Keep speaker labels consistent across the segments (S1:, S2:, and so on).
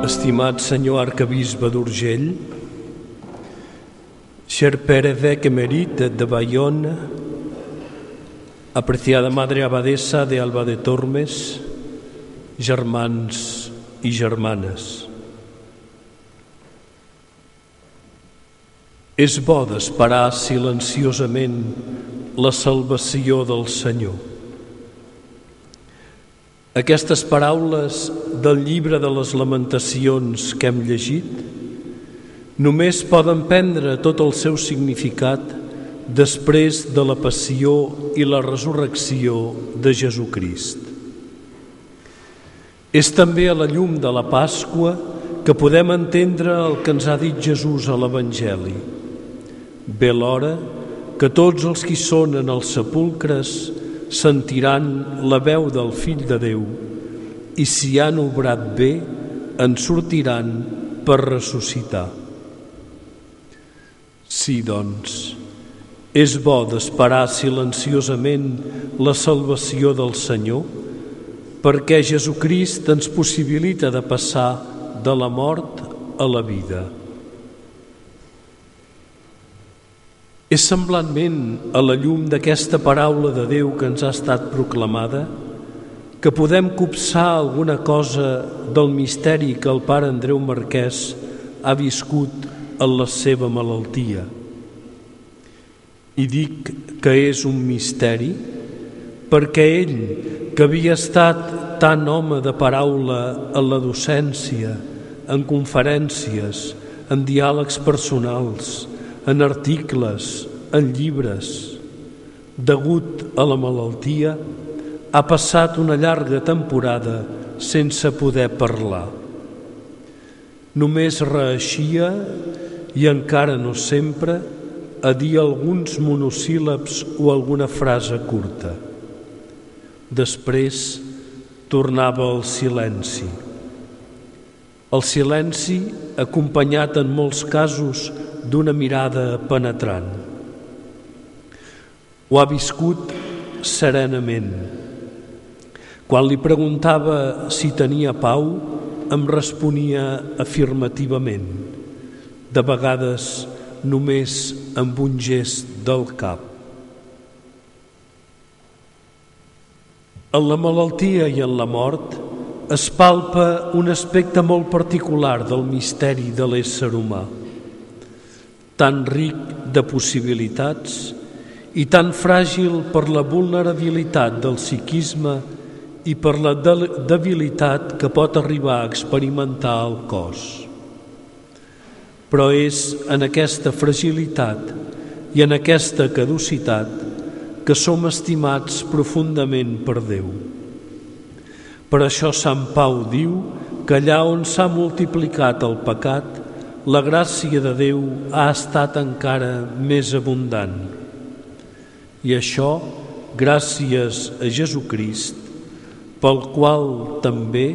S1: Estimat senyor arcabisbe d'Urgell, cher père évêque émérite de Bayonne, apreciada madre abadesa de Alba de Tormes, germans i germanes. És bo d'esperar silenciosament la salvació del Senyor. Aquestes paraules del llibre de les Lamentacions que hem llegit només poden prendre tot el seu significat després de la passió i la resurrecció de Jesucrist. És també a la llum de la Pasqua que podem entendre el que ens ha dit Jesús a l'Evangeli. Ve l'hora que tots els qui són en els sepulcres sentiran la veu del Fill de Déu i si han obrat bé en sortiran per ressuscitar. Sí, doncs, és bo d'esperar silenciosament la salvació del Senyor perquè Jesucrist ens possibilita de passar de la mort a la vida. És semblantment a la llum d'aquesta paraula de Déu que ens ha estat proclamada que podem copsar alguna cosa del misteri que el pare Andreu Marquès ha viscut en la seva malaltia. I dic que és un misteri perquè ell, que havia estat tan home de paraula en la docència, en conferències, en diàlegs personals, en articles, en llibres, degut a la malaltia, ha passat una llarga temporada sense poder parlar. Només reeixia, i encara no sempre, a dir alguns monosíl·labs o alguna frase curta. Després tornava al silenci. El silenci acompanyat en molts casos d'una mirada penetrant. Ho ha viscut serenament. Quan li preguntava si tenia pau, em responia afirmativament, de vegades només amb un gest del cap. En la malaltia i en la mort es palpa un aspecte molt particular del misteri de l'ésser humà, tan ric de possibilitats i tan fràgil per la vulnerabilitat del psiquisme i per la debilitat que pot arribar a experimentar el cos. Però és en aquesta fragilitat i en aquesta caducitat que som estimats profundament per Déu. Per això Sant Pau diu que allà on s'ha multiplicat el pecat, la gràcia de Déu ha estat encara més abundant. I això gràcies a Jesucrist, pel qual també,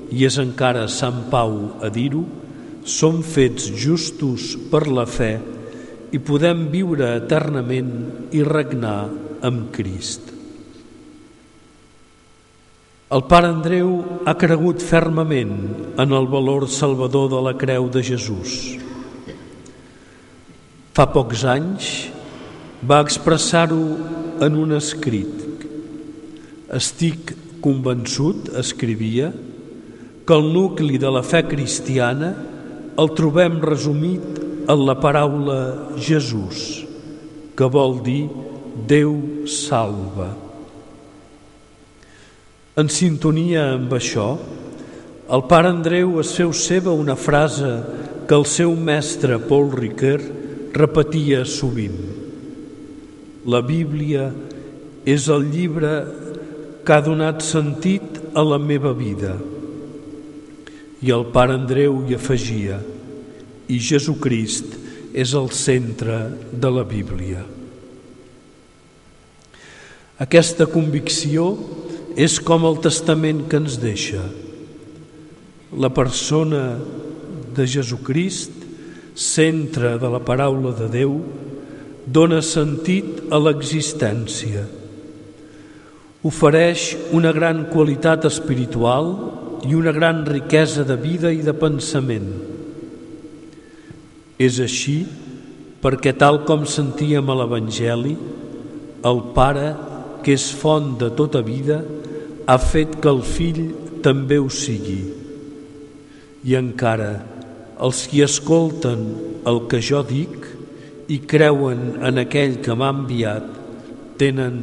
S1: i és encara Sant Pau a dir-ho, som fets justos per la fe i podem viure eternament i regnar amb Crist. El pare Andreu ha cregut fermament en el valor salvador de la creu de Jesús. Fa pocs anys va expressar-ho en un escrit. Estic convençut, escrivia, que el nucli de la fe cristiana el trobem resumit en la paraula Jesús, que vol dir Déu salva. En sintonia amb això, el pare Andreu es feu seva una frase que el seu mestre Paul Ricoeur repetia sovint. La Bíblia és el llibre que ha donat sentit a la meva vida. I el pare Andreu hi afegia: i Jesucrist és el centre de la Bíblia. Aquesta convicció és com el testament que ens deixa. La persona de Jesucrist, centre de la paraula de Déu, dona sentit a l'existència. Ofereix una gran qualitat espiritual i una gran riquesa de vida i de pensament. És així perquè, tal com sentíem a l'Evangeli, el Pare, que és font de tota vida, ha fet que el Fill també ho sigui. I encara, els qui escolten el que jo dic i creuen en aquell que m'ha enviat tenen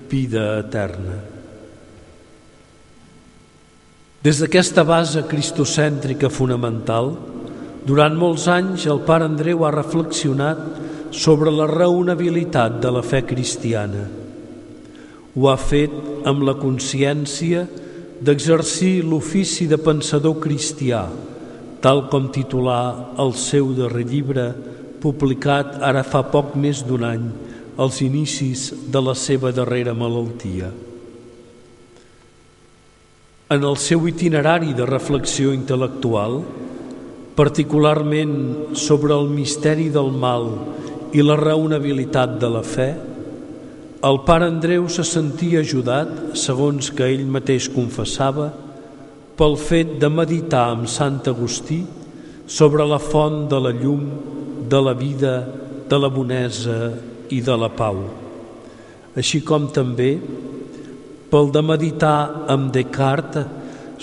S1: vida eterna. Des d'aquesta base cristocèntrica fonamental, durant molts anys el pare Andreu ha reflexionat sobre la raonabilitat de la fe cristiana. Ho ha fet amb la consciència d'exercir l'ofici de pensador cristià, tal com titulà el seu darrer llibre, publicat ara fa poc més d'un any, als inicis de la seva darrera malaltia. En el seu itinerari de reflexió intel·lectual, particularment sobre el misteri del mal i la raonabilitat de la fe, el pare Andreu se sentia ajudat, segons que ell mateix confessava, pel fet de meditar amb Sant Agustí sobre la font de la llum, de la vida, de la bonesa i de la pau, així com també pel de meditar amb Descartes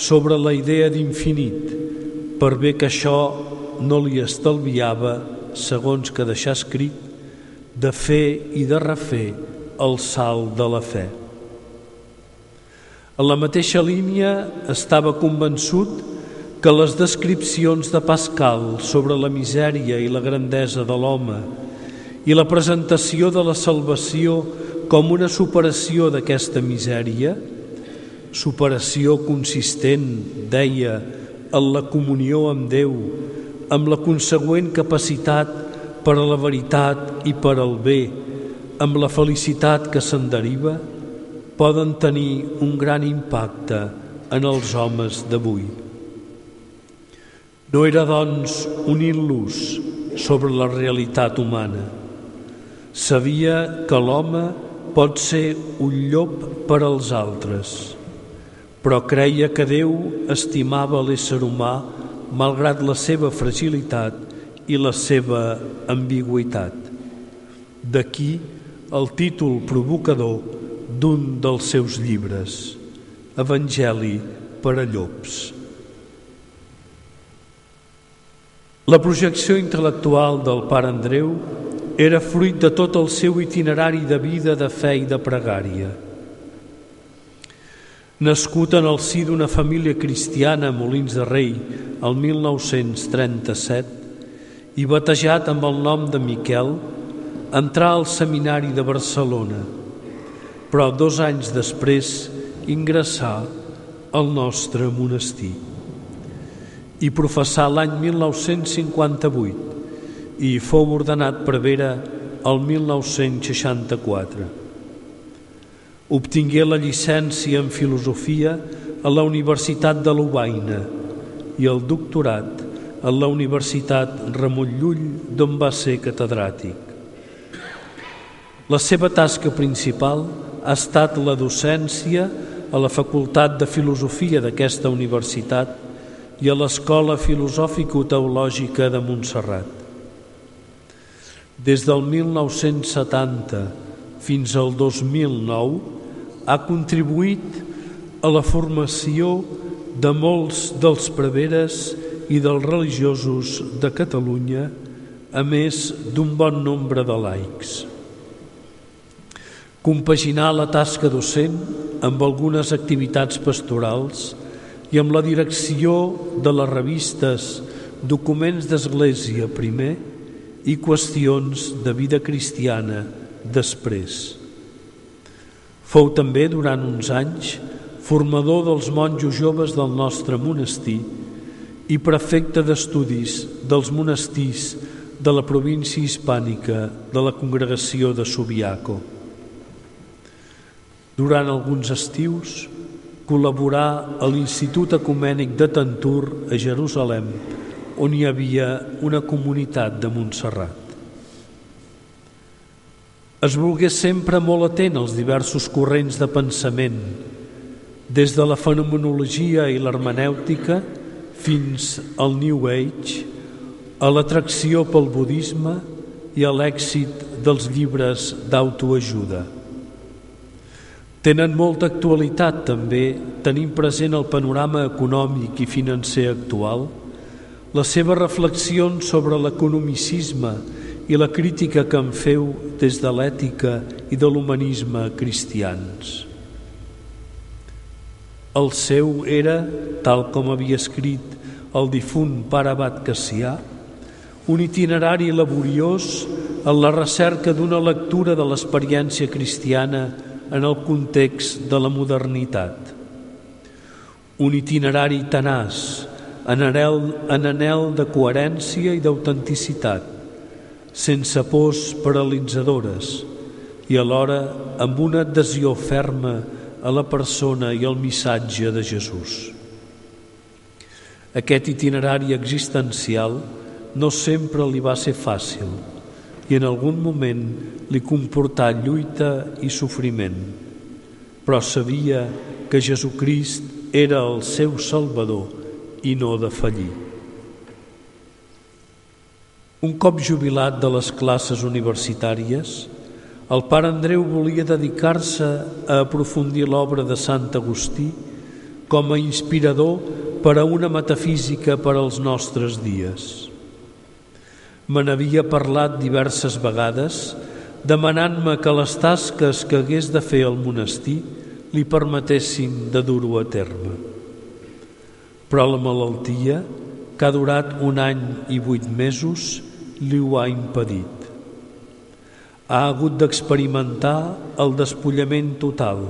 S1: sobre la idea d'infinit, per bé que això no li estalviava, segons que deixà escrit, de fer i de refer el salt de la fe. En la mateixa línia estava convençut que les descripcions de Pascal sobre la misèria i la grandesa de l'home i la presentació de la salvació com una superació d'aquesta misèria, superació consistent, deia, en la comunió amb Déu, amb la consegüent capacitat per a la veritat i per al bé, amb la felicitat que se'n deriva, poden tenir un gran impacte en els homes d'avui. No era, doncs, un il·lús sobre la realitat humana. Sabia que l'home pot ser un llop per als altres, però creia que Déu estimava l'ésser humà malgrat la seva fragilitat i la seva ambigüitat. D'aquí el títol provocador d'un dels seus llibres, Evangeli per a llops. La projecció intel·lectual del pare Andreu era fruit de tot el seu itinerari de vida, de fe i de pregària. Nascut en el si d'una família cristiana a Molins de Rei el 1937 i batejat amb el nom de Miquel, entrà al seminari de Barcelona, però 2 anys després ingressà al nostre monestir i professà l'any 1958 i fou ordenat prevere el 1964. Obtingué la llicència en filosofia a la Universitat de Lovaina i el doctorat a la Universitat Ramon Llull, d'on va ser catedràtic. La seva tasca principal ha estat la docència a la Facultat de Filosofia d'aquesta universitat i a l'Escola Filosòfico-Teològica de Montserrat. Des del 1970 fins al 2009 ha contribuït a la formació de molts dels preveres i dels religiosos de Catalunya, a més d'un bon nombre de laics. Compaginar la tasca docent amb algunes activitats pastorals i amb la direcció de les revistes Documents d'Església primer i Qüestions de vida cristiana després. Fou també durant uns anys formador dels monjos joves del nostre monestir i prefecte d'estudis dels monestirs de la província hispànica de la congregació de Subiaco. Durant alguns estius col·laborà a l'Institut Ecumènic de Tentur a Jerusalem, on hi havia una comunitat de Montserrat. Es volgué sempre molt atent als diversos corrents de pensament, des de la fenomenologia i l'hermenèutica fins al New Age, a l'atracció pel budisme i a l'èxit dels llibres d'autoajuda. Tenen molta actualitat també, tenint present el panorama econòmic i financer actual, les seves reflexions sobre l'economicisme i la crítica que en feu des de l'ètica i de l'humanisme cristians. El seu era, tal com havia escrit el difunt pare abat Cassià, un itinerari laboriós en la recerca d'una lectura de l'experiència cristiana en el context de la modernitat. Un itinerari tenaç, en anhel de coherència i d'autenticitat, sense pors paralitzadores i alhora amb una adhesió ferma a la persona i al missatge de Jesús. Aquest itinerari existencial no sempre li va ser fàcil i en algun moment li comportà lluita i sofriment, però sabia que Jesucrist era el seu Salvador i no defallir. Un cop jubilat de les classes universitàries, el pare Andreu volia dedicar-se a aprofundir l'obra de Sant Agustí com a inspirador per a una metafísica per als nostres dies. Me n'havia parlat diverses vegades, demanant-me que les tasques que hagués de fer al monestir li permetessin de dur-ho a terme. Però la malaltia, que ha durat 1 any i 8 mesos, li ho ha impedit. Ha hagut d'experimentar el despullament total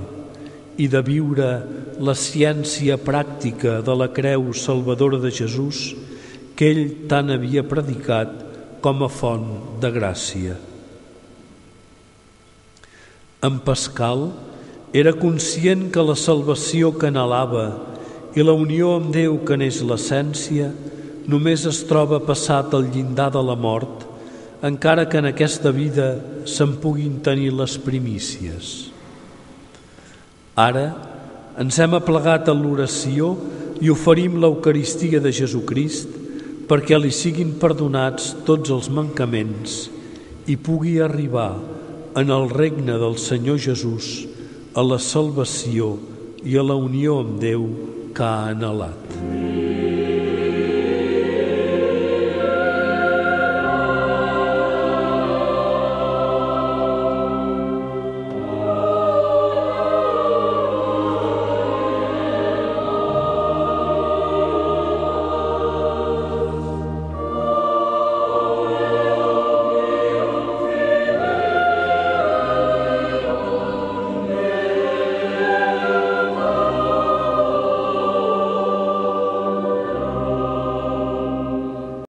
S1: i de viure la ciència pràctica de la creu salvadora de Jesús que ell tant havia predicat com a font de gràcia. En Pascal era conscient que la salvació que anhelava i la unió amb Déu que n'és l'essència només es troba passat al llindar de la mort, encara que en aquesta vida se'n puguin tenir les primícies. Ara ens hem aplegat a l'oració i oferim l'Eucaristia de Jesucrist perquè li siguin perdonats tots els mancaments i pugui arribar en el regne del Senyor Jesús a la salvació i a la unió amb Déu que ha anhelat.